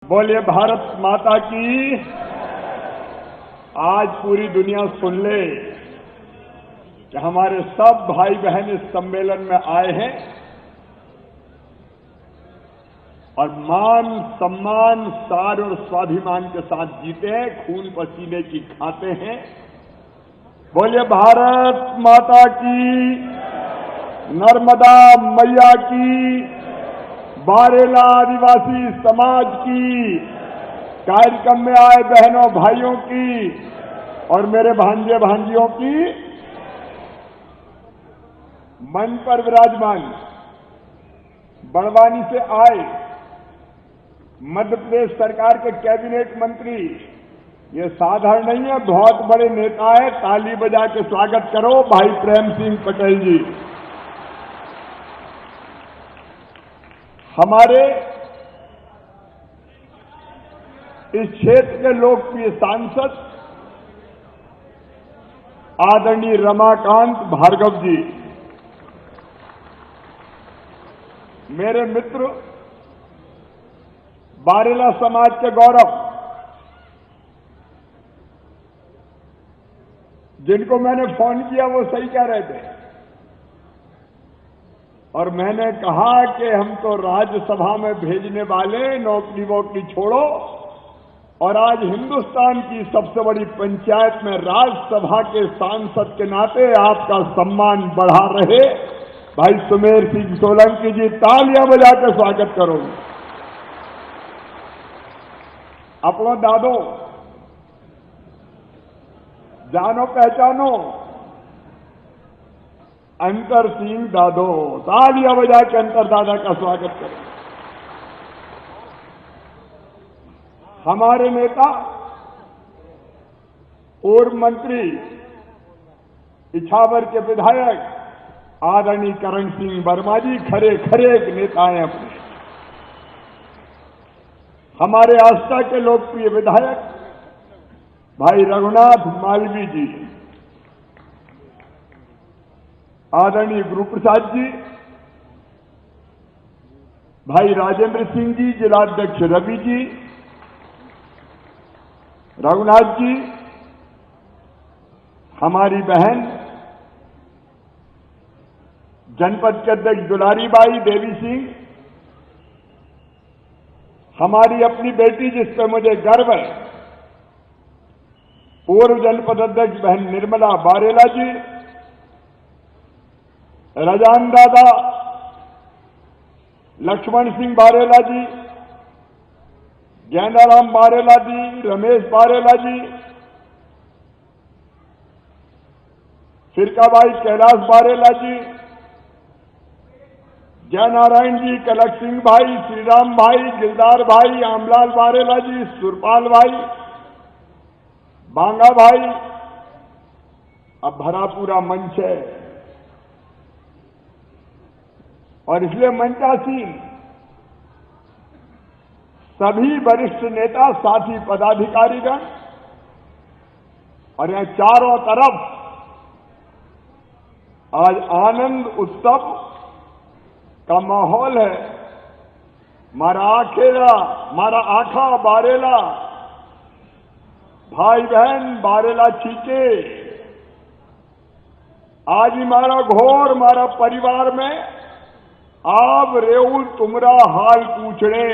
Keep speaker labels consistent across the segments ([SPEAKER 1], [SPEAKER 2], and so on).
[SPEAKER 1] बोलिए भारत माता की। आज पूरी दुनिया सुन ले कि हमारे सब भाई बहन इस सम्मेलन में आए हैं और मान सम्मान सार और स्वाभिमान के साथ जीते हैं, खून पसीने की खाते हैं। बोलिए भारत माता की, नर्मदा मैया की, बारेला आदिवासी समाज की, कार्यक्रम में आए बहनों भाइयों की और मेरे भांजे भांजियों की। मंच पर विराजमान बड़वानी से आए मध्य प्रदेश सरकार के कैबिनेट मंत्री, ये साधारण नहीं है, बहुत बड़े नेता है। ताली बजा के स्वागत करो भाई प्रेम सिंह पटेल जी। हमारे इस क्षेत्र के लोकप्रिय सांसद आदरणीय रमाकांत भार्गव जी, मेरे मित्र, बारेला समाज के गौरव, जिनको मैंने फोन किया वो सही कह रहे थे और मैंने कहा कि हम तो राज्यसभा में भेजने वाले, नौकरी वोकरी छोड़ो और आज हिंदुस्तान की सबसे बड़ी पंचायत में राज्यसभा के सांसद के नाते आपका सम्मान बढ़ा रहे। भाई सुमेर सिंह सोलंकी जी, तालियां बजा के स्वागत करो। अपनो दादो जानो पहचानो अंतर सिंह दादो, तालियां बजा के अंतर दादा का स्वागत करें। हमारे नेता पूर्व मंत्री इछावर के विधायक आदरणीय करण सिंह वर्मा जी, खरे खरे एक नेता हैं अपने। हमारे आस्था के लोकप्रिय विधायक भाई रघुनाथ मालवीय जी, आदरणीय गुरु प्रसाद जी, भाई राजेंद्र सिंह जी, जिलाध्यक्ष रवि जी, रघुनाथ जी, हमारी बहन जनपद के अध्यक्ष दुलारी बाई देवी सिंह, हमारी अपनी बेटी जिस पर मुझे गर्व है, पूर्व जनपद अध्यक्ष बहन निर्मला बारेला जी, रजान दादा लक्ष्मण सिंह बारेला जी, जैनाराम बारेला जी, रमेश बारेला जी, फिरकाबाई कैलाश बारेला जी, जयनारायण जी, कलक सिंह भाई, श्रीराम भाई, गिलदार भाई, आमलाल बारेला जी, सुरपाल भाई, बांगा भाई। अब भरा पूरा मंच है और इसलिए मंचासीन सभी वरिष्ठ नेता, साथी पदाधिकारीगण और यहां चारों तरफ आज आनंद उत्सव का माहौल है। मारा आखेरा, मारा आखा बारेला, भाई बहन बारेला चीके, आज ही मारा घोर, मारा परिवार में आप रेउल तुमरा हाल पूछड़े।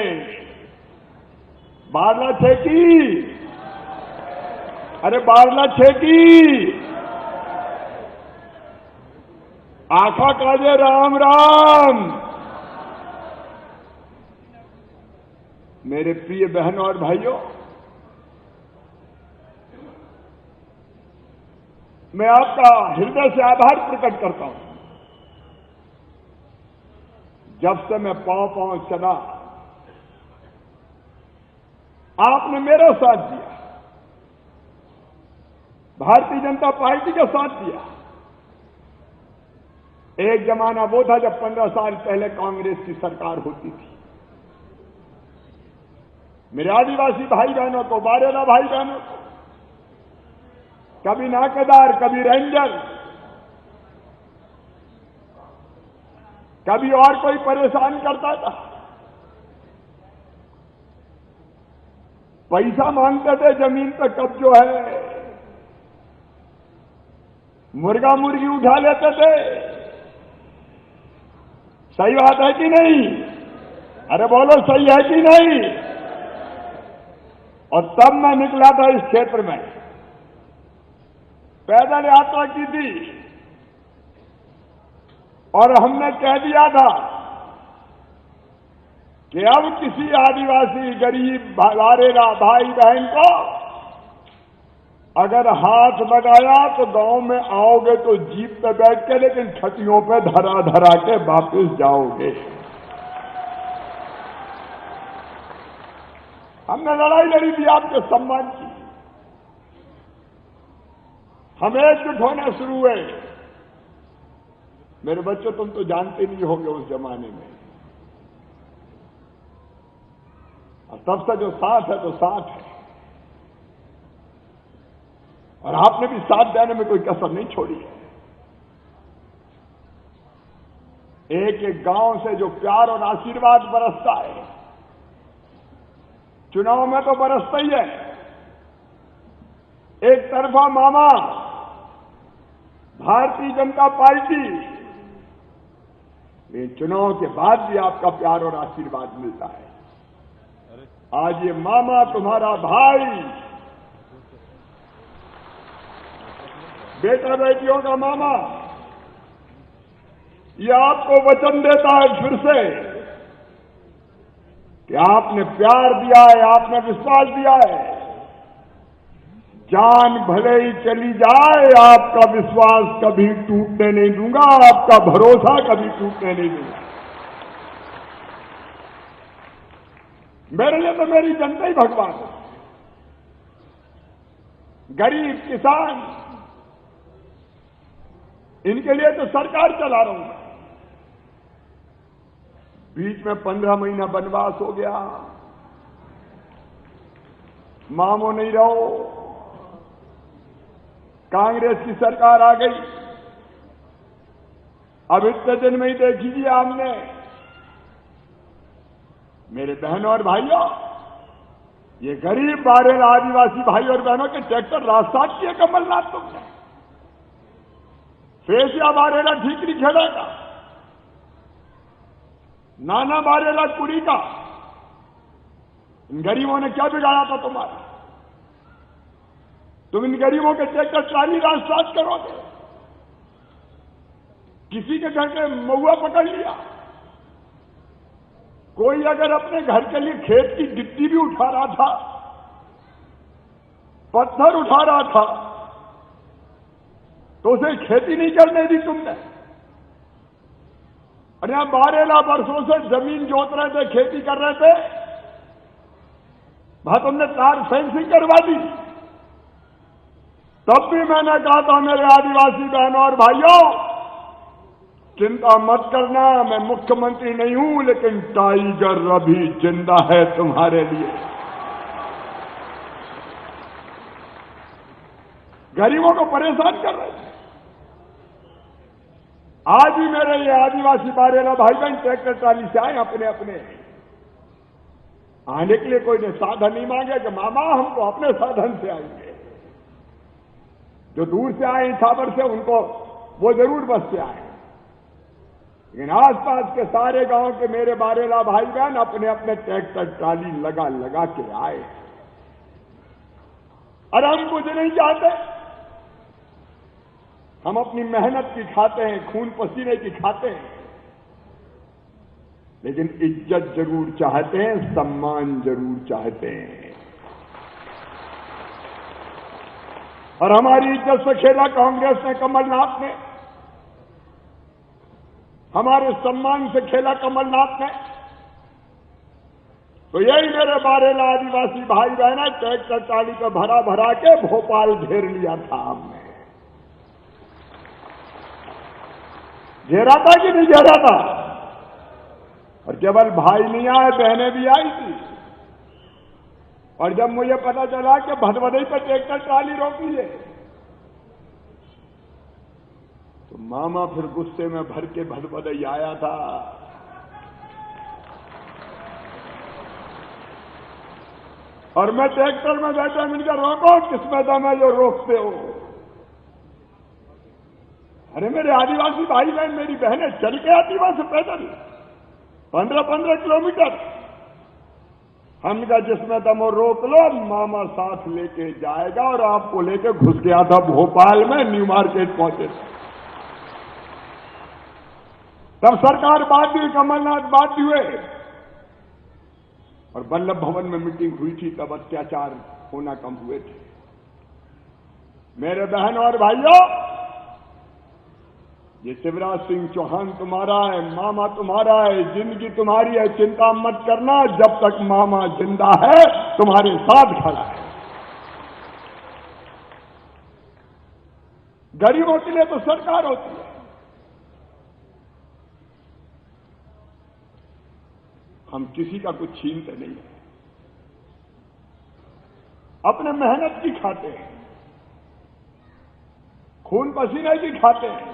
[SPEAKER 1] बारला छेकी, अरे बारला छेकी, आखा काजे राम राम। मेरे प्रिय बहनों और भाइयों, मैं आपका हृदय से आभार प्रकट करता हूं। जब से मैं पांव पांव चला, आपने मेरा साथ दिया, भारतीय जनता पार्टी का साथ दिया। एक जमाना वो था जब 15 साल पहले कांग्रेस की सरकार होती थी। मेरे आदिवासी भाई बहनों को, बारेला भाई बहनों को, कभी नाकेदार, कभी रेंजर, कभी और कोई परेशान करता था, पैसा मांगते थे, जमीन पर कब्जो है, मुर्गा मुर्गी उठा लेते थे। सही बात है कि नहीं? अरे बोलो, सही है कि नहीं? और तब मैं निकला था इस क्षेत्र में, पैदल यात्रा की थी, और हमने कह दिया था कि अब किसी आदिवासी गरीब वारेला भाई बहन को अगर हाथ लगाया तो गांव में आओगे तो जीप पे बैठ के, लेकिन छतियों पे धरा धरा के वापस जाओगे। हमने लड़ाई लड़ी थी आपके सम्मान की। हम एकजुट होने शुरू हुए। मेरे बच्चों, तुम तो जानते नहीं होगे उस जमाने में, और तब से जो साथ है तो साथ है, और आपने भी साथ देने में कोई कसर नहीं छोड़ी है। एक एक गांव से जो प्यार और आशीर्वाद बरसता है, चुनाव में तो बरसता ही है। एक तरफा मामा भारतीय जनता पार्टी, ये चुनाव के बाद भी आपका प्यार और आशीर्वाद मिलता है। आज ये मामा तुम्हारा भाई, बेटा बेटियों का मामा, ये आपको वचन देता है फिर से कि आपने प्यार दिया है, आपने विश्वास दिया है, जान भले ही चली जाए आपका विश्वास कभी टूटने नहीं दूंगा, आपका भरोसा कभी टूटने नहीं दूंगा। मेरे लिए तो मेरी जनता ही भगवान है। गरीब किसान, इनके लिए तो सरकार चला रहा हूं मैं। बीच में 15 महीना वनवास हो गया, मामो नहीं रहो, कांग्रेस की सरकार आ गई। अब इतने दिन में ही देख लीजिए आपने, मेरे बहनों और भाइयों, ये गरीब बारेला आदिवासी भाई और बहनों के ट्रैक्टर रास्ता किए कमलनाथ तुमने। फेसिया बारेला ठीकरी खेड़ेगा, नाना बारेला कुड़ी का, इन गरीबों ने क्या बिगाड़ा था तुम्हारा? तुम इन गरीबों के ट्रैक्टर ट्राली रास्ता करोगे। किसी के घर के महुआ पकड़ लिया, कोई अगर अपने घर के लिए खेत की गिट्टी भी उठा रहा था, पत्थर उठा रहा था, तो उसे खेती नहीं करने दी तुमने। और यहां बारेला वर्षों से जमीन जोत रहे थे, खेती कर रहे थे, वहां तुमने तार फेंसिंग करवा दी। तब भी मैंने कहा था मेरे आदिवासी बहनों और भाइयों, चिंता मत करना, मैं मुख्यमंत्री नहीं हूं, लेकिन टाइगर अभी जिंदा है तुम्हारे लिए। गरीबों को परेशान कर रहे थे। आज भी मेरे ये आदिवासी बारेला भाई बहन ट्रैक्टर ट्राली से आए, अपने अपने आने के लिए कोई ने साधन नहीं मांगे कि मामा हमको अपने साधन से आएंगे। जो दूर से आए इछावर से, उनको वो जरूर बस से आए, लेकिन आसपास के सारे गांव के मेरे बारेला भाई बहन अपने अपने ट्रैक्टर ट्राली लगा लगा के आए। और हम कुछ नहीं चाहते, हम अपनी मेहनत की खाते हैं, खून पसीने की खाते हैं, लेकिन इज्जत जरूर चाहते हैं, सम्मान जरूर चाहते हैं। और हमारी इज्जत से खेला कांग्रेस ने, कमलनाथ ने, हमारे सम्मान से खेला कमलनाथ ने। तो यही मेरे बारेला आदिवासी भाई बहन है, ट्रैक्टर ट्राली को भरा भरा के भोपाल घेर लिया था हमने। घेरा था कि नहीं घेरा था? और केवल भाई नहीं आए, बहनें भी आई थी। और जब मुझे पता चला कि भदभदई पर ट्रैक्टर ट्राली रोकी है, तो मामा फिर गुस्से में भर के भदभदई आया था। और मैं ट्रैक्टर में बैठा, मैंने कहा रोको, किस मैदान में जो रोकते हो? अरे मेरे आदिवासी भाई बहन, मेरी बहनें चल के आती वहां से पैदल 15-15 किलोमीटर। हमने कहा जिसमें दम हो रोक लो, मामा साथ लेके जाएगा और आपको लेके घुस गया था भोपाल में, न्यू मार्केट पहुंचे। तब सरकार बात हुई, कमलनाथ बात हुए और वल्लभ भवन में मीटिंग हुई थी, तब अत्याचार होना कम हुए थे। मेरे बहन और भाइयों, ये शिवराज सिंह चौहान तुम्हारा है, मामा तुम्हारा है, जिंदगी तुम्हारी है, चिंता मत करना। जब तक मामा जिंदा है तुम्हारे साथ खड़ा है। गरीबों के लिए तो सरकार होती है। हम किसी का कुछ छीनते नहीं है, अपने मेहनत की खाते हैं, खून पसीने की खाते हैं।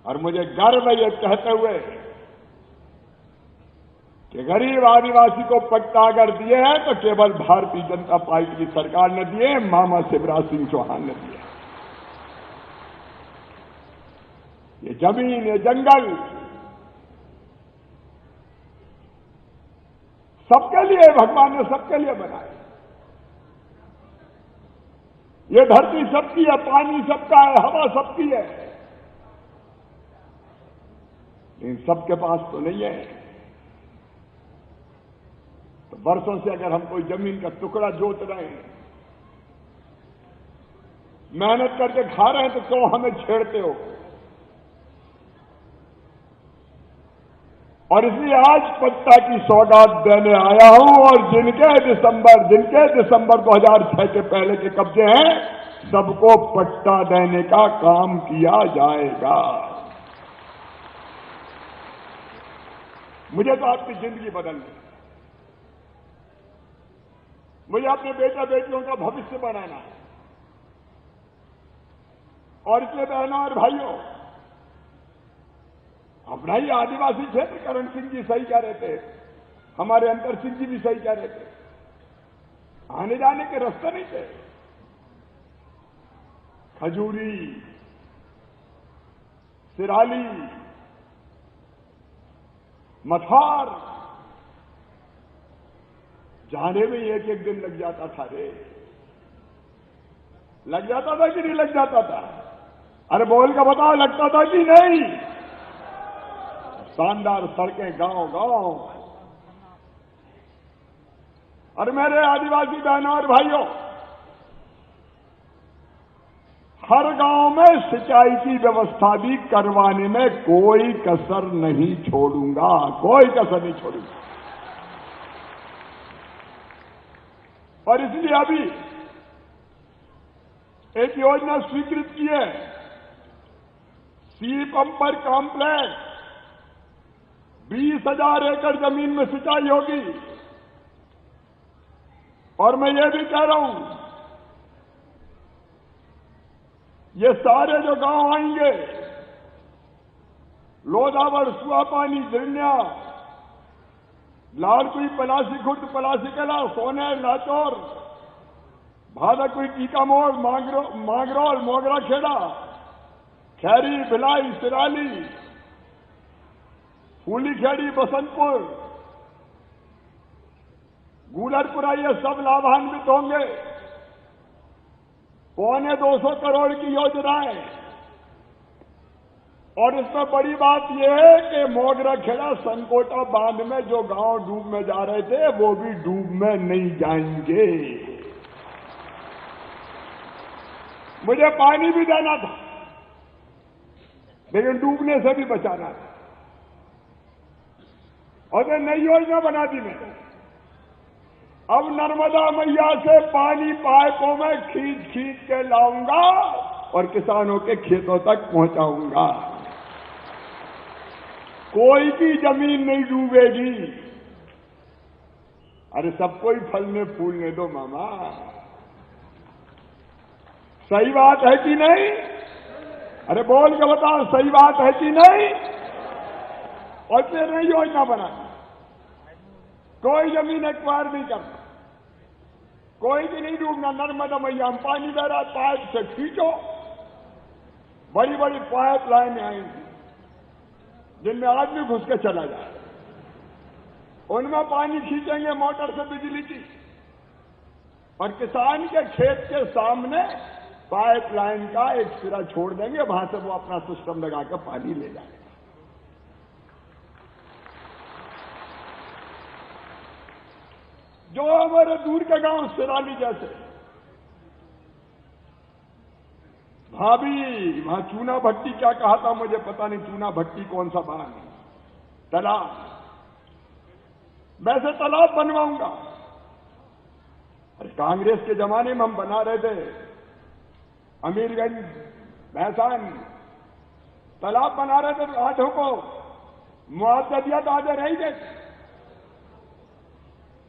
[SPEAKER 1] और मुझे गर्व है ये कहते हुए कि गरीब आदिवासी को पट्टा अगर दिए हैं तो केवल भारतीय जनता पार्टी की सरकार ने दिए, मामा शिवराज सिंह चौहान ने दिए। ये जमीन, ये जंगल सबके लिए भगवान ने सबके लिए बनाए। ये धरती सबकी है, पानी सबका है, हवा सबकी है, लेकिन सबके पास तो नहीं है। तो बरसों से अगर हम कोई जमीन का टुकड़ा जोत रहे हैं, मेहनत करके खा रहे हैं, तो क्यों हमें छेड़ते हो? और इसलिए आज पट्टा की सौगात देने आया हूं। और जिनके दिसंबर 2006 के पहले के कब्जे हैं, सबको पट्टा देने का काम किया जाएगा। मुझे तो आपकी जिंदगी बदलनी है, मुझे अपने बेटा बेटियों का भविष्य बनाना है। और इसलिए बहनों और भाइयों, अपना ही आदिवासी क्षेत्र, करण सिंह जी सही कह रहे थे, हमारे अंतर सिंह जी भी सही कह रहे थे, आने जाने के रास्ते नहीं थे। खजूरी, सिराली, मथार जाने में एक एक दिन लग जाता था रे। लग जाता था कि नहीं लग जाता था? अरे बोल के बताओ, लगता था कि नहीं? शानदार सड़कें गांव गांव। और मेरे आदिवासी बहनों और भाइयों, हर गांव में सिंचाई की व्यवस्था भी करवाने में कोई कसर नहीं छोड़ूंगा, कोई कसर नहीं छोड़ूंगा। और इसलिए अभी एक योजना स्वीकृत की है, सी पंपर कॉम्प्लेक्स, 20,000 एकड़ जमीन में सिंचाई होगी। और मैं ये भी कह रहा हूं, ये सारे जो गांव आएंगे, लोधावड़, सुआपानी, जिरन्या, लालकुई, पलासी खुर्द, पलासी कला, सोने, लाचौर, भादाकुई, टीकामोड़, मांगरोल, मोगरा खेड़ा, खैरी, भिलाई, सिराली, फूली खेड़ी, बसंतपुर, गूलरपुरा, ये सब लाभान्वित होंगे। 250 करोड़ की योजनाएं। और इसमें बड़ी बात यह है कि मोगरा खेड़ा, संकोटा बांध में जो गांव डूब में जा रहे थे, वो भी डूब में नहीं जाएंगे। मुझे पानी भी देना था, लेकिन डूबने से भी बचाना था। और एक नई योजना बना दी मैंने। अब नर्मदा मैया से पानी पाइपों में खींच खींच के लाऊंगा और किसानों के खेतों तक पहुंचाऊंगा। कोई भी जमीन नहीं डूबेगी। अरे सबको ही फलने फूलने दो मामा। सही बात है कि नहीं? अरे बोल के बताओ, सही बात है कि नहीं? और फिर नई योजना बना, कोई जमीन एक्वायर नहीं करता, कोई भी नहीं डूबना। नर्मदा मैया में पानी बह रहा, पाइप से खींचो, बड़ी बड़ी पाइप लाइनें आएंगी जिनमें आदमी घुस के चला जाए, उनमें पानी खींचेंगे मोटर से बिजली की, और किसान के खेत के सामने पाइप लाइन का एक सिरा छोड़ देंगे, वहां से वो अपना सिस्टम लगा के पानी ले जाएगा। जो हमारे दूर के गांव सिराली जैसे, भाभी वहां चूना भट्टी क्या कहा था मुझे पता नहीं, चूना भट्टी कौन सा बाग है, तालाब, वैसे तालाब बनवाऊंगा। अरे कांग्रेस के जमाने में हम बना रहे थे, अमीरगंज भैंसान तालाब बना रहे थे, आठों को मुआवजा दिया तो आधे रह गए,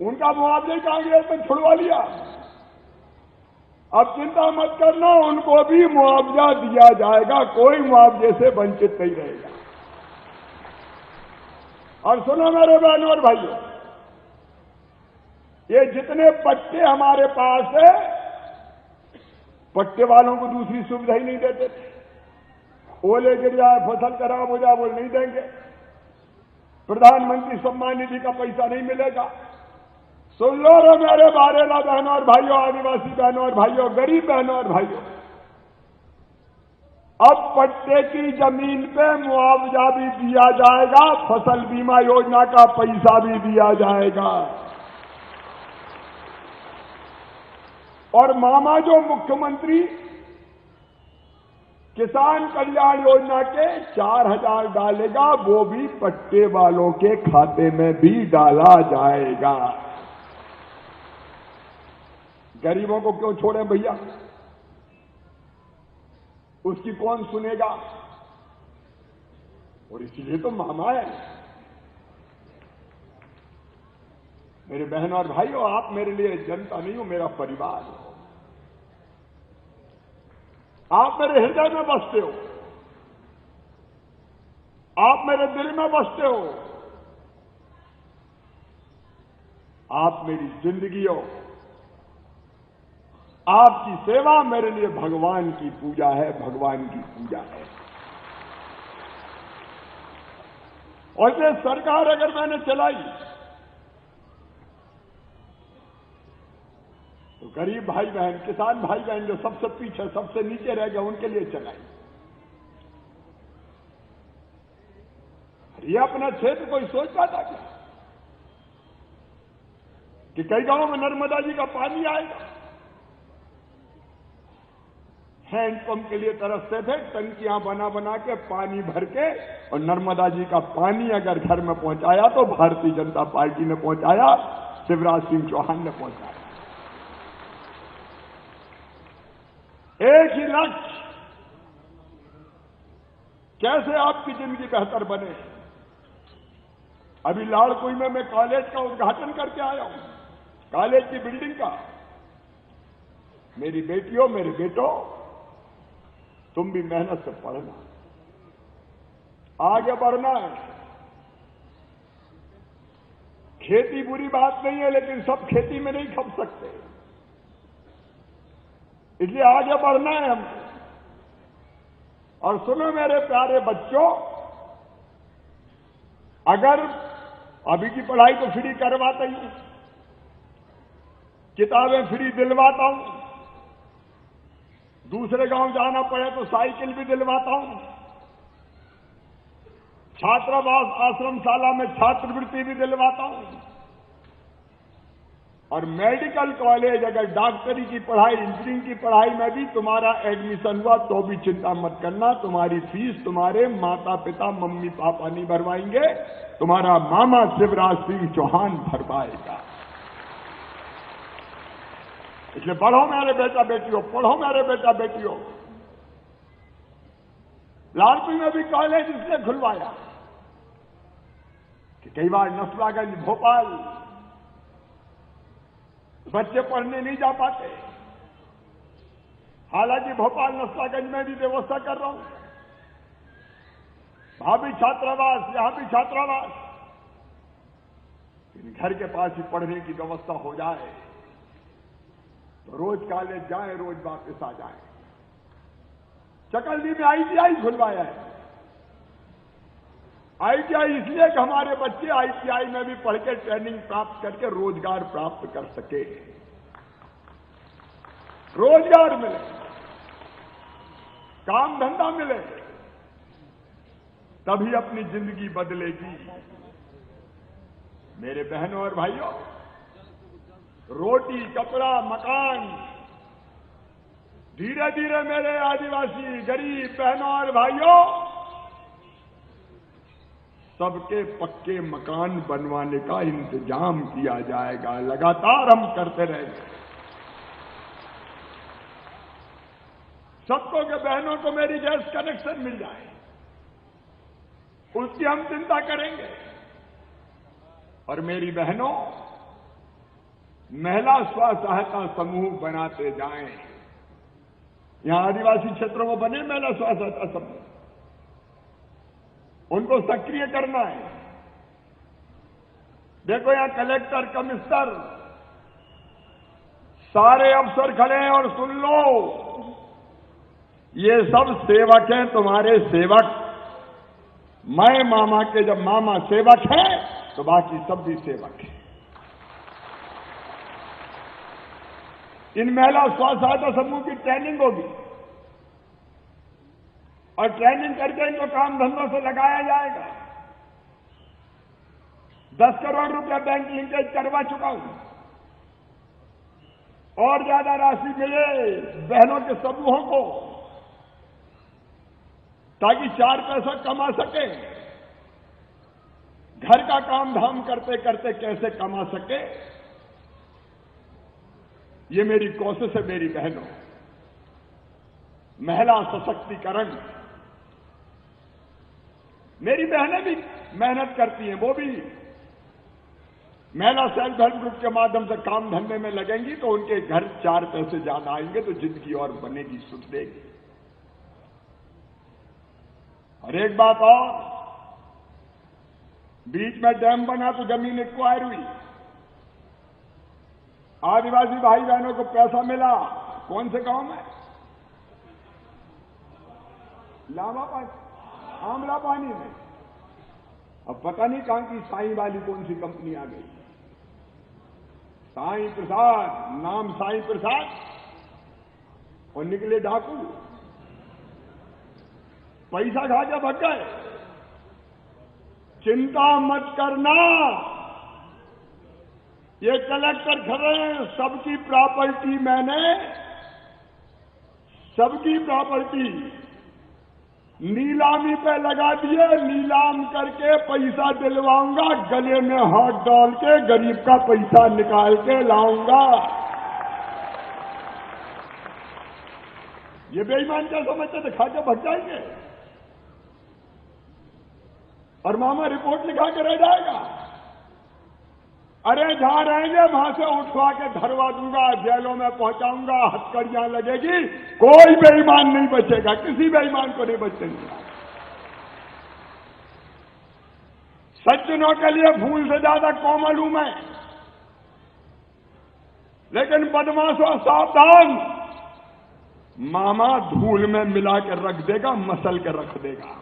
[SPEAKER 1] उनका मुआवजा कांग्रेस ने छुड़वा लिया। अब चिंता मत करना, उनको भी मुआवजा दिया जाएगा, कोई मुआवजे से वंचित नहीं रहेगा। और सुनो मेरे बहनों और भाइयों, ये जितने पट्टे हमारे पास है, पट्टे वालों को दूसरी सुविधा ही नहीं देते थे। ओले गिर जाए, फसल खराब हो जाए, वो नहीं देंगे। प्रधानमंत्री सम्मान निधि का पैसा नहीं मिलेगा। सुन लो रे मेरे बारेला बहनों और भाइयों, आदिवासी बहनों और भाइयों, गरीब बहनों और भाइयों, अब पट्टे की जमीन पे मुआवजा भी दिया जाएगा, फसल बीमा योजना का पैसा भी दिया जाएगा। और मामा जो मुख्यमंत्री किसान कल्याण योजना के 4,000 डालेगा, वो भी पट्टे वालों के खाते में भी डाला जाएगा। गरीबों को क्यों छोड़े भैया, उसकी कौन सुनेगा। और इसलिए तो मामा है। मेरे बहन और भाइयों, आप मेरे लिए जनता नहीं हो, मेरा परिवार हो। आप मेरे हृदय में बसते हो, आप मेरे दिल में बसते हो, आप मेरी जिंदगी हो। आपकी सेवा मेरे लिए भगवान की पूजा है, भगवान की पूजा है। और ये सरकार अगर मैंने चलाई तो गरीब भाई बहन, किसान भाई बहन जो सबसे पीछे, सबसे नीचे रह गए, उनके लिए चलाई। ये अपना क्षेत्र कोई सोचता था क्या कि कई गांवों में नर्मदा जी का पानी आएगा? हैंडपंप के लिए तरसते थे, टंकियां बना बना के पानी भर के, और नर्मदा जी का पानी अगर घर में पहुंचाया तो भारतीय जनता पार्टी ने पहुंचाया, शिवराज सिंह चौहान ने पहुंचाया। एक ही लक्ष्य, कैसे आपकी जिंदगी बेहतर बने। अभी लाड़कुई में मैं कॉलेज का उद्घाटन करके आया हूं, कॉलेज की बिल्डिंग का। मेरी बेटियों, मेरे बेटों, तुम भी मेहनत से पढ़ना, आगे बढ़ना है। खेती बुरी बात नहीं है, लेकिन सब खेती में नहीं खप सकते, इसलिए आगे बढ़ना है हमको। और सुनो मेरे प्यारे बच्चों, अगर अभी की पढ़ाई तो फ्री करवाता ही, किताबें फ्री दिलवाता हूं, दूसरे गांव जाना पड़े तो साइकिल भी दिलवाता हूं, छात्रावास आश्रमशाला में छात्रवृत्ति भी दिलवाता हूं, और मेडिकल कॉलेज, अगर डॉक्टरी की पढ़ाई, इंजीनियरिंग की पढ़ाई में भी तुम्हारा एडमिशन हुआ तो भी चिंता मत करना, तुम्हारी फीस तुम्हारे माता पिता, मम्मी पापा नहीं भरवाएंगे, तुम्हारा मामा शिवराज सिंह चौहान भरवाएगा। इसलिए पढ़ो मेरे बेटा बेटियों, पढ़ो मेरे बेटा बेटियों। लालपुर में भी कॉलेज इसलिए खुलवाया कि कई बार नसलागंज, भोपाल बच्चे पढ़ने नहीं जा पाते। हालांकि भोपाल नसलागंज में भी व्यवस्था कर रहा हूं, वहां भी छात्रावास, यहां भी छात्रावास। घर के पास ही पढ़ने की व्यवस्था हो जाए तो रोज कॉलेज जाए, रोज वापस आ जाए। चकल्दी में आईटीआई खुलवाया है। आईटीआई इसलिए कि हमारे बच्चे आईटीआई में भी पढ़ के ट्रेनिंग प्राप्त करके रोजगार प्राप्त कर सके, रोजगार मिले, काम धंधा मिले, तभी अपनी जिंदगी बदलेगी। मेरे बहनों और भाइयों, रोटी, कपड़ा, मकान, धीरे धीरे मेरे आदिवासी गरीब बहनों और भाइयों सबके पक्के मकान बनवाने का इंतजाम किया जाएगा। लगातार हम करते रहेंगे। सबको के बहनों को मेरी गैस कनेक्शन मिल जाए, उसकी हम चिंता करेंगे। और मेरी बहनों, महिला स्व सहायता समूह बनाते जाएं। यहां आदिवासी क्षेत्रों में बने महिला स्व सहायता समूह, उनको सक्रिय करना है। देखो यहां कलेक्टर, कमिश्नर सारे अफसर खड़े हैं और सुन लो, ये सब सेवक हैं, तुम्हारे सेवक। मैं मामा के जब मामा सेवक है तो बाकी सब भी सेवक हैं। इन महिला स्व सहायता समूह की ट्रेनिंग होगी और ट्रेनिंग करके इनको काम धंधों से लगाया जाएगा। 10 करोड़ रुपया बैंक लिंकेज करवा चुका हूं। और ज्यादा राशि मिले बहनों के समूहों को, ताकि 4 पैसा कमा सके। घर का काम धाम करते करते कैसे कमा सके, ये मेरी कोशिश है। मेरी बहनों, महिला सशक्तिकरण, मेरी बहनें भी मेहनत करती हैं, वो भी महिला सेल्फ हेल्प ग्रुप के माध्यम से काम धंधे में लगेंगी तो उनके घर 4 पैसे ज्यादा आएंगे, तो जिंदगी और बनेगी, सुधरेगी। और एक बात और, बीच में डैम बना तो जमीन एक्वायर हुई, आदिवासी भाई बहनों को पैसा मिला। कौन से गांव में? लामा पानी, आमला पानी में। अब पता नहीं कहां की साईं वाली कौन सी कंपनी आ गई, साईं प्रसाद, नाम साईं प्रसाद, और निकले डाकू, पैसा खा के भग गए। चिंता मत करना, ये कलेक्टर खड़े हैं, सबकी प्रॉपर्टी मैंने, सबकी प्रॉपर्टी नीलामी पे लगा दिए। नीलाम करके पैसा दिलवाऊंगा, गले में हाथ डाल के गरीब का पैसा निकाल के लाऊंगा। ये बेईमान क्या समझते थे, खा के भग जाएंगे और मामा रिपोर्ट लिखा के रह जाएगा। अरे जहां रहेंगे वहां से उठवा के धरवा दूंगा, जेलों में पहुंचाऊंगा, हथकड़ियां लगेगी, कोई बेईमान नहीं बचेगा, किसी बेईमान को नहीं बचेंगे। सज्जनों के लिए फूल से ज्यादा कोमल हूं मैं, लेकिन बदमाशों सावधान, मामा धूल में मिला कर रख देगा, मसल के रख देगा।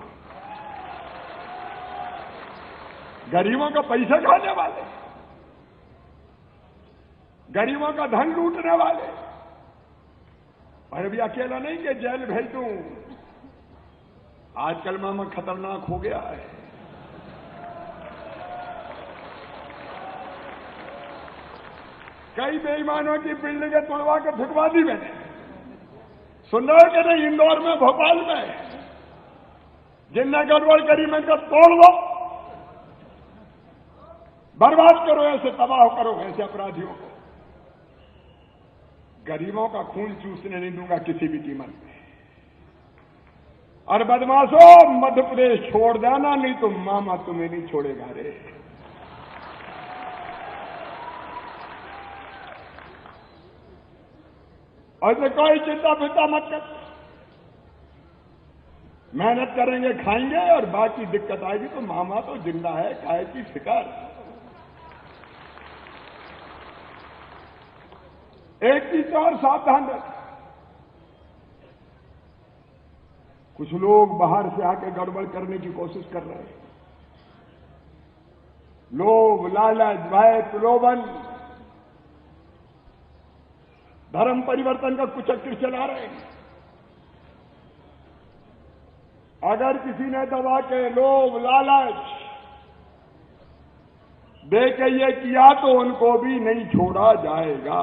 [SPEAKER 1] गरीबों का पैसा खाने वाले, गरीबों का धन लूटने वाले। और अभी अकेला नहीं कि जेल भेज दूं, आजकल मामा खतरनाक हो गया है। कई बेईमानों की बिल्डिंगें तोड़वा के फुटवा दी मैंने, सुन रहे हो कि नहीं? इंदौर में, भोपाल में, जिनने गड़बड़ करी मैं तो तोड़ दो, बर्बाद करो, ऐसे तबाह करो ऐसे अपराधियों को। गरीबों का खून चूसने नहीं दूंगा किसी भी कीमत पे। और बदमाशों, मध्य प्रदेश छोड़ देना, नहीं तो मामा तुम्हें नहीं छोड़ेगा रे। और कोई चिंता फिरता मत कर, मेहनत करेंगे, खाएंगे, और बाकी दिक्कत आएगी तो मामा तो जिंदा है, काहे की फिकर। एक चीज और सावधान रखें, कुछ लोग बाहर से आके गड़बड़ करने की कोशिश कर रहे हैं। लोभ, लालच, भय, प्रलोभन, धर्म परिवर्तन का कुचक्र चला रहे हैं। अगर किसी ने दबा के लोभ, लालच दे के ये किया तो उनको भी नहीं छोड़ा जाएगा।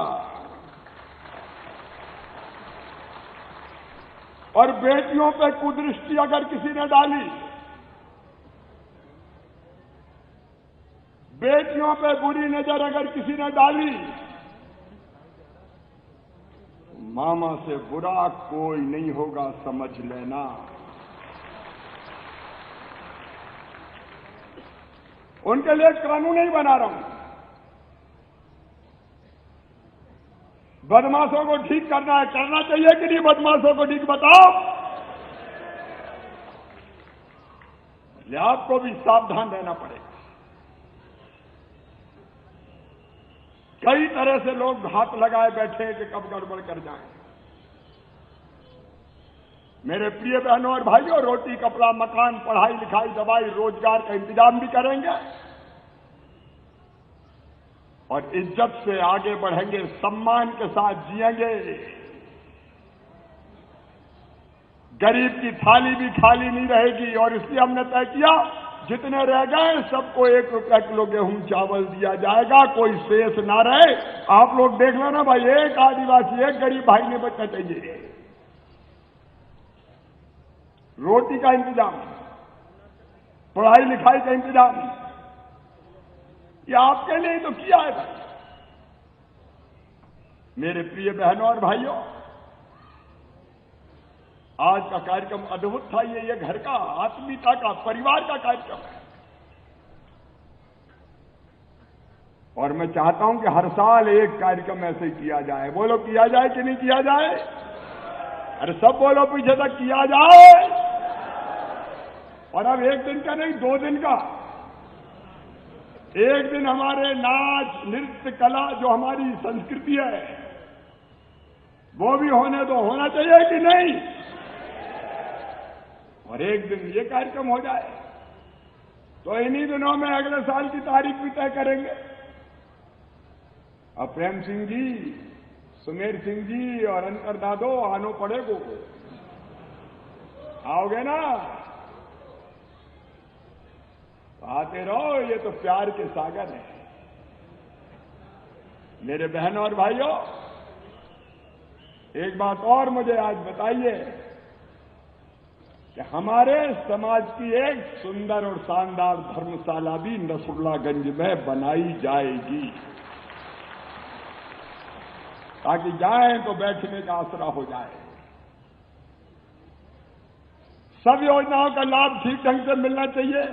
[SPEAKER 1] और बेटियों पे कुदृष्टि अगर किसी ने डाली, बेटियों पे बुरी नजर अगर किसी ने डाली, मामा से बुरा कोई नहीं होगा, समझ लेना। उनके लिए कानून नहीं बना रहा हूं। बदमाशों को ठीक करना है, करना चाहिए कि नहीं? बदमाशों को ठीक बताओ। इसलिए आपको भी सावधान रहना पड़ेगा। कई तरह से लोग हाथ लगाए बैठे हैं कि कब गड़बड़ कर जाएं। मेरे प्रिय बहनों और भाइयों, रोटी, कपड़ा, मकान, पढ़ाई लिखाई, दवाई, रोजगार का इंतजाम भी करेंगे और इज्जत से आगे बढ़ेंगे, सम्मान के साथ जिएंगे। गरीब की थाली भी खाली नहीं रहेगी। और इसलिए हमने तय किया, जितने रह गए सबको 1 रुपया किलो गेहूं चावल दिया जाएगा, कोई शेष ना रहे। आप लोग देख लो ना भाई, एक आदिवासी, एक गरीब भाई नहीं बचना चाहिए। रोटी का इंतजाम, पढ़ाई लिखाई का इंतजाम, ये आपके लिए तो किया है भाई। मेरे प्रिय बहनों और भाइयों, आज का कार्यक्रम अद्भुत था। ये घर का, आत्मीयता का, परिवार का कार्यक्रम है। और मैं चाहता हूं कि हर साल एक कार्यक्रम ऐसे किया जाए। बोलो, किया जाए कि नहीं किया जाए? अरे सब बोलो पीछे तक, किया जाए। और अब 1 दिन का नहीं, 2 दिन का। एक दिन हमारे नाच, नृत्य, कला, जो हमारी संस्कृति है, वो भी होने दो, होना चाहिए कि नहीं? और एक दिन ये कार्यक्रम हो जाए तो इन्हीं दिनों में अगले साल की तारीख भी तय करेंगे। अब प्रेम सिंह जी, सुमेर सिंह जी और अनकर दादो आनो पड़ेगो, आओगे ना? आते रहो, ये तो प्यार के सागर है। मेरे बहनों और भाइयों, एक बात और मुझे आज बताइए कि हमारे समाज की एक सुंदर और शानदार धर्मशाला भी नसरुल्लागंज में बनाई जाएगी, ताकि जाएं तो बैठने का आसरा हो जाए। सब योजनाओं का लाभ ठीक ढंग से मिलना चाहिए।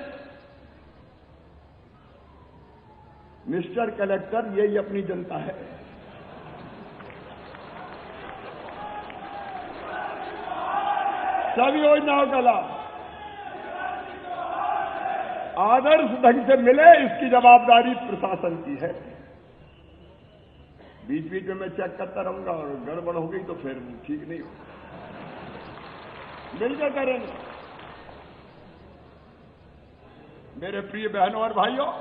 [SPEAKER 1] मिस्टर कलेक्टर, यही अपनी जनता है। सब योजनाओं का लाभ आदर्श ढंग से मिले, इसकी जवाबदारी प्रशासन की है। बीच बीच में मैं चेक करता रहूंगा और गड़बड़ हो गई तो फिर ठीक नहीं होगा। मिलकर करेंगे। मेरे प्रिय बहनों और भाइयों,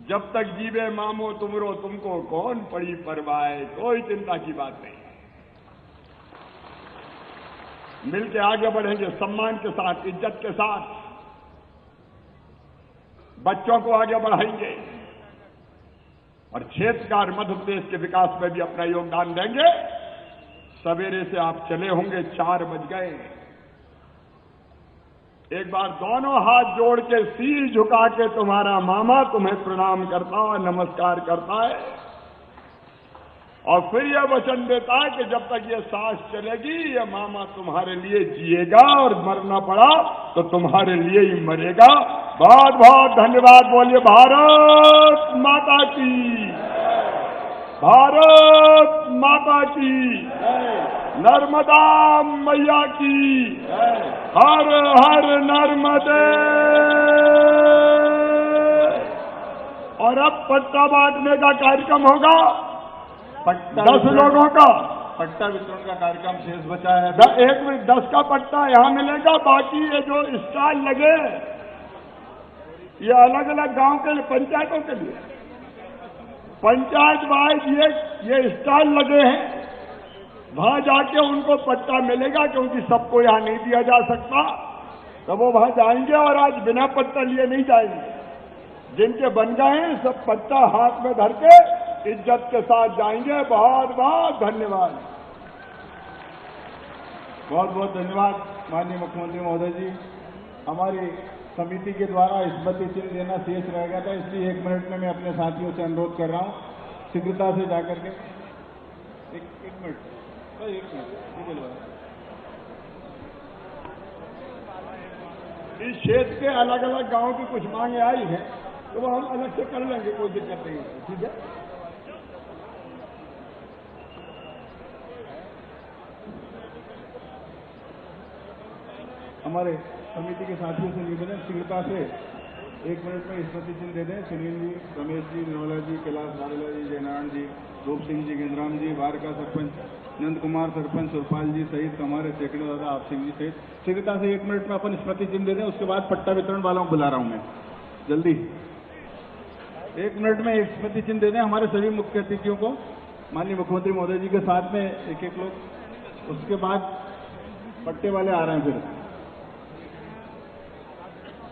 [SPEAKER 1] जब तक जीवे मामो तुमरो, तुमको कौन पड़ी परवाह, कोई चिंता की बात नहीं। मिलके आगे बढ़ेंगे, सम्मान के साथ, इज्जत के साथ। बच्चों को आगे बढ़ाएंगे और क्षेत्र का और मध्य प्रदेश के विकास में भी अपना योगदान देंगे। सवेरे से आप चले होंगे, 4 बज गए। एक बार दोनों हाथ जोड़ के, सिर झुका के तुम्हारा मामा तुम्हें प्रणाम करता है, नमस्कार करता है और फिर यह वचन देता है कि जब तक ये सांस चलेगी, ये मामा तुम्हारे लिए जिएगा और मरना पड़ा तो तुम्हारे लिए ही मरेगा। बहुत बहुत धन्यवाद। बोलिए भारत माता की, भारत माता की, नर्मदा मैया की, हर हर नर्मदे। और अब पट्टा बांटने का कार्यक्रम होगा। 10 लोगों का
[SPEAKER 2] पट्टा वितरण का कार्यक्रम शेष बचा है।
[SPEAKER 1] 1 मिनट, 10 का पट्टा यहाँ मिलेगा। बाकी ये जो स्टॉल लगे ये अलग अलग गांव के लिए, पंचायतों के लिए, पंचायत वाइज ये स्टॉल लगे हैं। वहां जाके उनको पट्टा मिलेगा, क्योंकि सबको यहां नहीं दिया जा सकता। तो वो वहां जाएंगे और आज बिना पट्टा लिए नहीं जाएंगे। जिनके बन गए हैं सब पट्टा हाथ में धर के इज्जत के साथ जाएंगे। बहुत बहुत धन्यवाद।
[SPEAKER 2] बहुत बहुत धन्यवाद माननीय मुख्यमंत्री महोदय जी। हमारी समिति के द्वारा स्मृति चिन्ह देना शेष रह गया था, इसलिए 1 मिनट में मैं अपने साथियों से अनुरोध कर रहा हूं शीघ्रता से जाकर के। एक मिनट।
[SPEAKER 1] इस क्षेत्र के अलग अलग गांव की कुछ मांगे आई हैं, तो वो हम अलग से कर लेंगे, कोई दिक्कत नहीं है। ठीक है।
[SPEAKER 2] हमारे समिति के साथियों से निवेदन शीघ्रता से 1 मिनट में स्मृति चिन्ह दे दें। सुनील जी, रमेश जी, निर्मला जी, कैलाश वारेला जी, जयनारायण जी, रूप सिंह जी, गेंद्राम जी, बार का सरपंच नंद कुमार, सरपंच सुरपाल जी सहित हमारे सैकड़ों दादा आप सिंह जी सहित शीघ्रता से 1 मिनट में अपन स्मृति चिन्ह दे दें। उसके बाद पट्टा वितरण वालों को बुला रहा हूं मैं, जल्दी 1 मिनट में एक स्मृति चिन्ह दे दें हमारे सभी मुख्य अतिथियों को, माननीय मुख्यमंत्री महोदय जी के साथ में एक एक लोग। उसके बाद पट्टे वाले आ रहे हैं।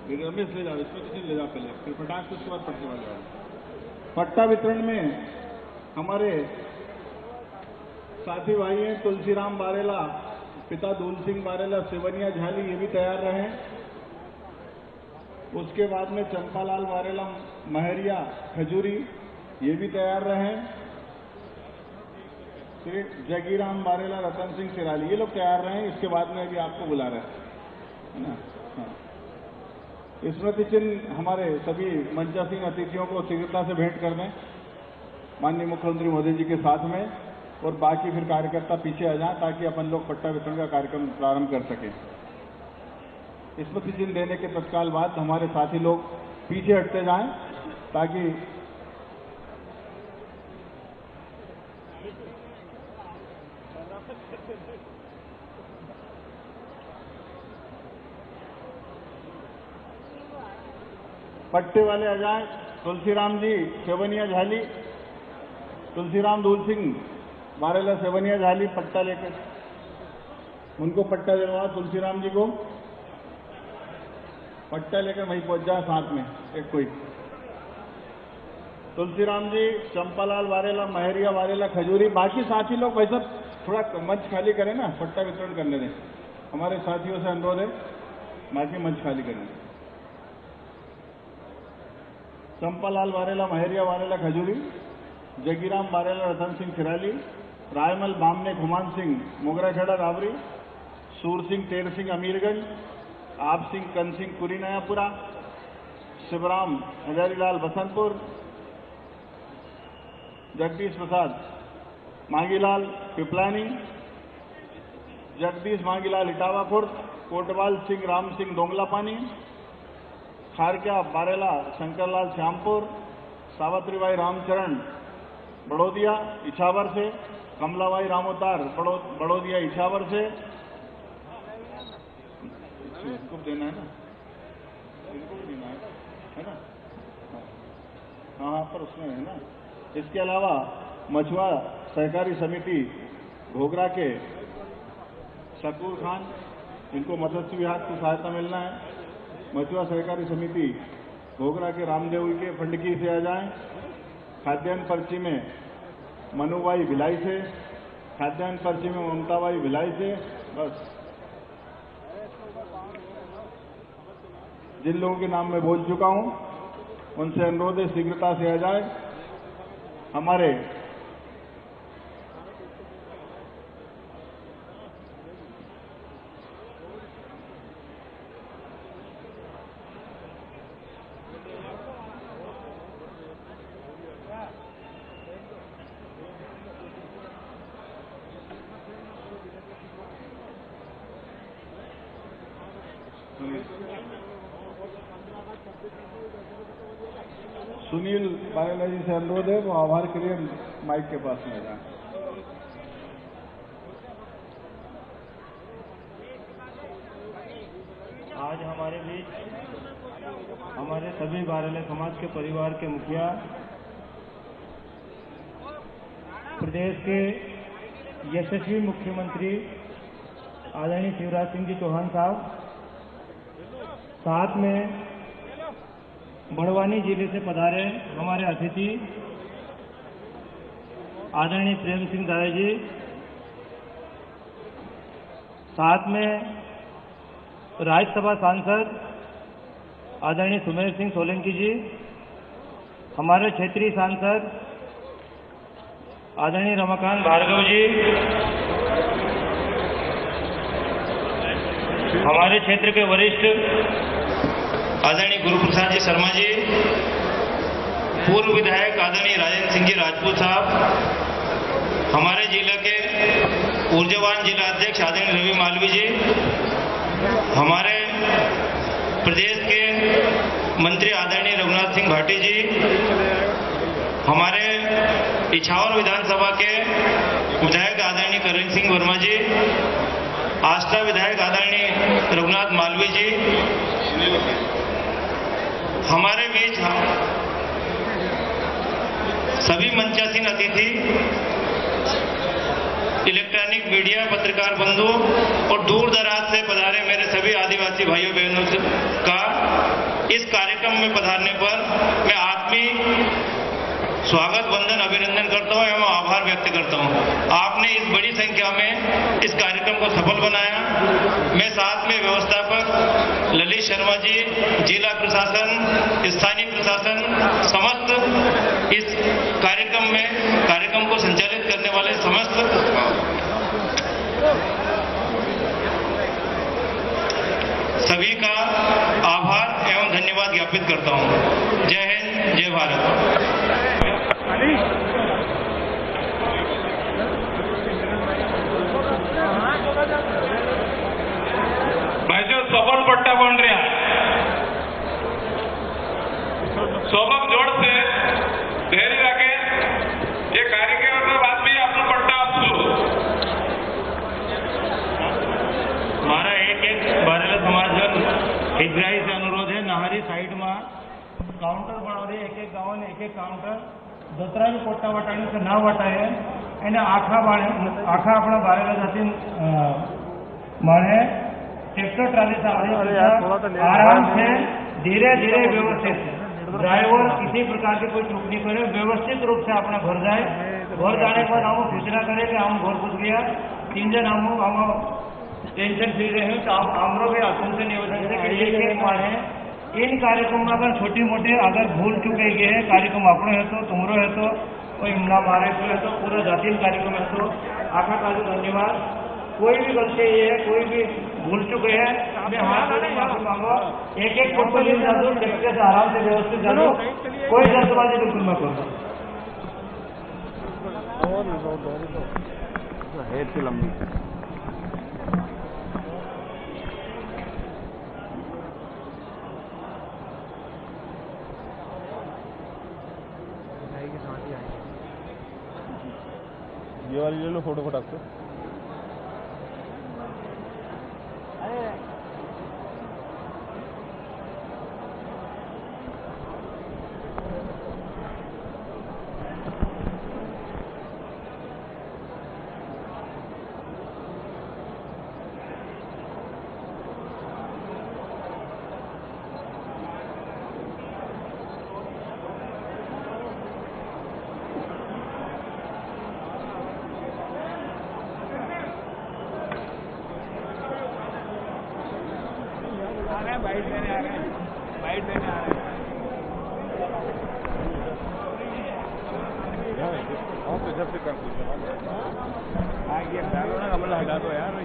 [SPEAKER 2] फिर रमेश ले जाओ, स्मृति चिन्ह ले जाओ पहले, फिर पटाख से उसके बाद पट्टे वाले आ रहे हैं। पट्टा वितरण में हमारे साथी भाई हैं तुलसीराम बारेला, पिता दूल सिंह बारेला, सेवनिया झाली, ये भी तैयार रहे। उसके बाद में चंपालाल बारेला, महरिया खजूरी, ये भी तैयार रहे। फिर जगीराम बारेला, रतन सिंह सिराली, ये लोग तैयार रहे। इसके बाद में भी आपको बुला रहे हैं ना। हाँ। स्मृति चिन्ह हमारे सभी मंचासीन अतिथियों को शीघ्रता से भेंट कर दें माननीय मुख्यमंत्री महोदय जी के साथ में, और बाकी फिर कार्यकर्ता पीछे आ जाएं ताकि अपन लोग पट्टा वितरण का कार्यक्रम प्रारंभ कर सकें। स्मृति चिन्ह देने के तत्काल बाद हमारे साथी लोग पीछे हटते जाएं ताकि पट्टे वाले आ जाएं। तुलसीराम जी, सेवनिया झाली, तुलसीराम दूल सिंह बारेला, सेवनिया झाली, पट्टा लेकर उनको पट्टा दिलवा। तुलसीराम जी को पट्टा लेकर वहीं पहुंच जाए साथ में एक कोई। तुलसीराम जी, चंपालाल वारेला, महरिया वारेला, खजूरी, बाकी साथी लोग भाई सब थोड़ा मंच खाली करें ना, पट्टा वितरण करने दें। हमारे साथियों से अनुरोध है बाकी मंच खाली करें। चंपालाल वारेला, महरिया वारेला, खजूरी, जगीराम बारेला, रतन सिंह सिराली, रायमल बामने, खुमान सिंह, मोगराखेड़ा रावरी, सूर सिंह, टेर सिंह अमीरगंज, आप सिंह, कन सिंह कुरी नयापुरा, शिवराम हजारीलाल बसंतपुर, जगदीश प्रसाद मांगीलाल पिपलानी, जगदीश मांगीलाल इटावा खुर्द, कोटवाल सिंह राम सिंह डोंगलापानी, खारक्या बारेला शंकरलाल श्यामपुर, सावित्रीबाई रामचरण बड़ोदिया इछावर से, कमलाबाई रामोतार बड़ोदिया इछावर से। इनको देना है ना, इनको भी देना है ना। हाँ, पर उसमें है ना। इसके अलावा मछुआ सहकारी समिति घोगरा के शकूर खान, इनको मत्स्य विभाग की सहायता मिलना है। मछुआ सहकारी समिति घोगरा के रामदेव के फंडकी से आ जाएं। खाद्यान्न पर्ची में मनुबाई भिलाई से, खाद्यान्न पर्ची में ममताबाई भिलाई से। बस जिन लोगों के नाम मैं बोल चुका हूं उनसे अनुरोध है शीघ्रता से आ जाए। हमारे सुनील बारेला जी से अनुरोध है वो आभार के लिए माइक के पास में जाए।
[SPEAKER 3] आज हमारे बीच हमारे सभी बारेला समाज के परिवार के मुखिया, प्रदेश के यशस्वी मुख्यमंत्री आदरणीय शिवराज सिंह जी चौहान साहब, साथ में बड़वानी जिले से पधारे हमारे अतिथि आदरणीय प्रेम सिंह दादा जी, साथ में राज्यसभा सांसद आदरणीय सुमेर सिंह सोलंकी जी, हमारे क्षेत्रीय सांसद आदरणीय रमाकांत भार्गव जी, हमारे क्षेत्र के वरिष्ठ आदरणीय गुरुप्रसाद जी शर्मा जी, पूर्व विधायक आदरणीय राजेंद्र सिंह जी राजपूत साहब, हमारे जिला के ऊर्जावान जिला अध्यक्ष आदरणीय रवि मालवी जी, हमारे प्रदेश के मंत्री आदरणीय रघुनाथ सिंह भाटी जी, हमारे इछावर विधानसभा के विधायक आदरणीय करण सिंह वर्मा जी, आष्टा विधायक आदरणीय रघुनाथ मालवी जी, हमारे बीच सभी मंचासीन अतिथि, इलेक्ट्रॉनिक मीडिया, पत्रकार बंधु और दूर दराज से पधारे मेरे सभी आदिवासी भाइयों बहनों का इस कार्यक्रम में पधारने पर मैं आत्मीय स्वागत, वंदन, अभिनंदन करता हूं एवं आभार व्यक्त करता हूं। आपने इस बड़ी संख्या में इस कार्यक्रम को सफल बनाया। मैं साथ में व्यवस्थापक ललित शर्मा जी, जिला प्रशासन, स्थानीय प्रशासन, समस्त इस कार्यक्रम को संचालित करने वाले समस्त सभी का आभार एवं धन्यवाद ज्ञापित करता हूं। जय हिंद, जय भारत।
[SPEAKER 4] भाई जो सबल पट्टा बन रहा सोबत जोड़ से धैर्य रखे ये कार्यक्रम बाद में अपना पट्टा आपसू
[SPEAKER 3] हमारा एक बारेला समाज हितग्राही से अनुरोध है, नहारी साइड में काउंटर बनाव दे, एक एक गाँव ने एक एक काउंटर दसरा भी पोट्टा वटाने से ना वटाए એને આખા આપણા બારેલા જાતિ માણે ट्रैक्टर ट्राली से आराम से धीरे धीरे व्यवस्थित ड्राइवर किसी प्रकार की कोई चूक नहीं करे, व्यवस्थित रूप से अपना घर जाए। घर जाने के बाद हम सूचना करें कि हम घर घुस गया 3 जन हम टेंशन फ्री रहे तो हम भी तुमसे निवेदन करें कि एक एक माने इन कार्यक्रम में अगर छोटी मोटी अगर भूल चुके गए हैं, कार्यक्रम अपनो है तो तुमरो है तो कोई हिमला मारे है तो पूरा जातीय कार्यक्रम है तो आखा काजू धन्यवाद। कोई भी गलती है, कोई भी भूल चुके हैं, मैं हाथ जोड़ माफी मांगो। एक एक फोटो ले जाओ, तरीके से आराम से व्यवस्थित जाओ, कोई जल्दबाजी बिल्कुल मत करो।
[SPEAKER 2] लंबी ये वाली ले लो फोटो फटाक से।
[SPEAKER 4] बाइट देने आ रहे हैं, बाइट देने आ रहे हैं।
[SPEAKER 2] और तो जब से कर
[SPEAKER 4] हाँ ये डालो ना, कमला हटा दो यार।